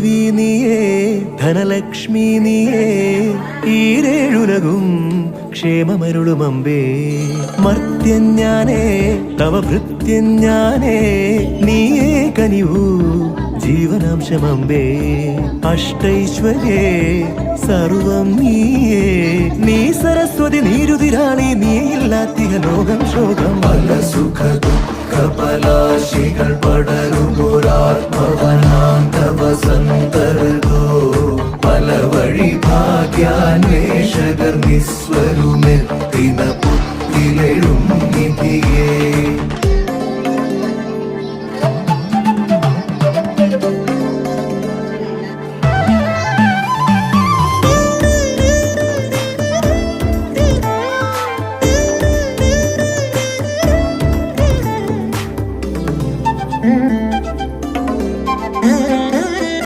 ദേവി നീയേ ധനലക്ഷ്മി നീയേ ഈരേഴുലകും ക്ഷേമമരുളുമമ്പേ മർത്യഞ്ഞാനേ തവ ഭൃത്യഞ്ഞാനേ നീയേ കനിവൂ ജീവനാംശമമ്പേ അഷ്ടൈശ്വര്യേ സർവം നീയേ നീ സരസ്വതി നീരുതിരാളി നീയില്ലാത്തിക ലോകം ശോകം പല സുഖ ദുഃഖ പലാശികൾ പടരുമൊരാത്മവനാന്തവസന്തരോ പല വഴി ഭാഗ്യാന്വേഷകർ നിസ്വരുമെത്തിന